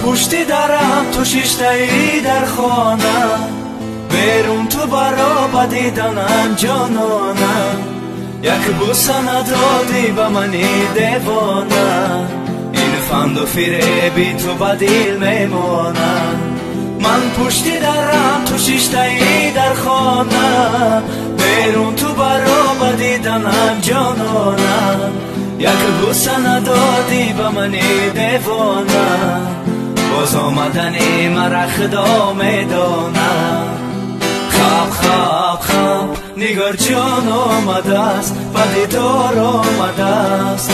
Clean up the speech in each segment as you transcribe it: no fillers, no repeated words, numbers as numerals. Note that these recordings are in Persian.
پشتی درم تو شیشتایی در خانم، بیرون تو برا بدیدنم جانانم. یک بوسه ندادی به منی دیوانم، این فند و فریبی تو بدیل میمانم. من پشتی درم تو شیشتایی در خانم، بیرون تو برا بدیدنم جانانم. یک بوسه ندادی به منی دیوانم، باز آمدنی مرا خدا میدانم. خواب خواب خواب نگار جان آمده است، به دیدار آمده است.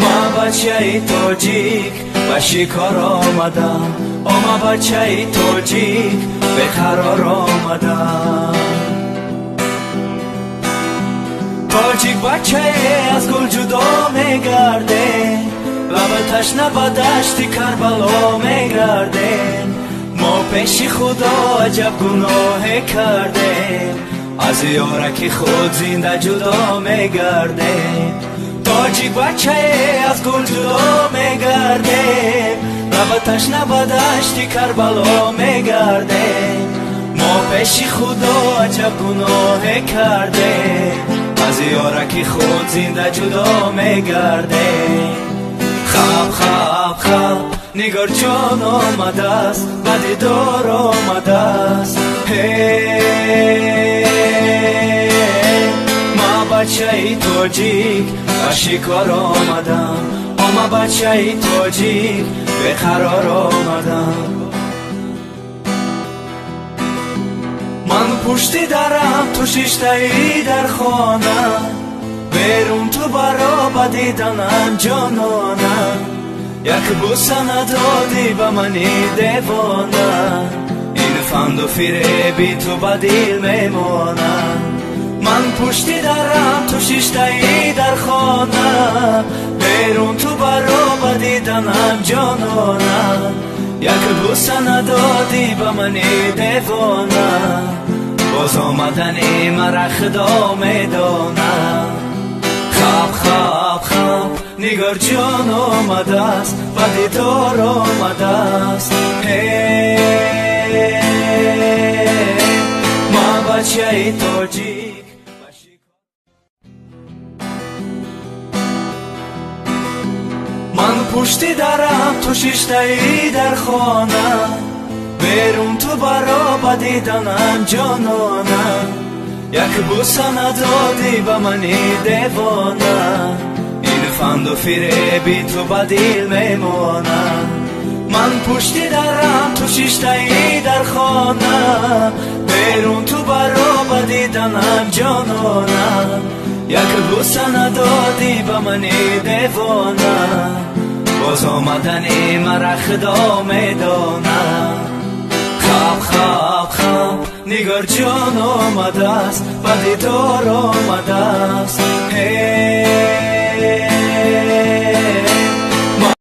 ما بچه تاجیک به شکار آمدم، ما بچه تاجیک به قرار آمدم. تاجیک بچه از گل جدا میگرده، لب تشنه به دشت کربلا میگرده. ما پیش خدا عجب گناه کرده، از یارکی خود زنده جدا میگرده. تاجیک بچه از گل جدا میگرده، لب تشنه به دشت کربلا میگرده. ما پیش خدا عجب گناه کرده، از یارکی خود زنده جدا میگرده. خواب خواب خواب نگار جان آمده است، به دیدار آمده است. ما بچه تاجیک به شکار آمدم، ما بچه تاجیک به قرار آمدم. من پشتی درم تو شیشتایی در خانم، بیرون تو برا بدیدنم جانانم. یک بوسه ندادی به منی دیوانم، این فند و فریبی تو بدیل میمانم. من پشتی درم تو شیشتایی در خانم، بیرون تو برا بدیدنم جانانم. یک بوسه ندادی به منی دیوانم، باز آمدنی مرا خدا میدانم. خواب خواب خواب نگار جان آمده است، به دیدار آمده است. ما بچه تاجیک من پشتی درم تو شیشتایی در خانم، بیرون تو برا بدیدنم جانانم. یک بوسه ندادی به منی دیوانم، این فند و فریبی تو بدیل میمانم. من پشتی درم تو شیشتایی در خانم، بیرون تو برا بدیدنم جانانم. یک بوسه ندادی به منی دیوانم، باز آمدنی مرا خدا میدانم. خواب خواب خواب نگار جان آمده است، به دیدار آمده است.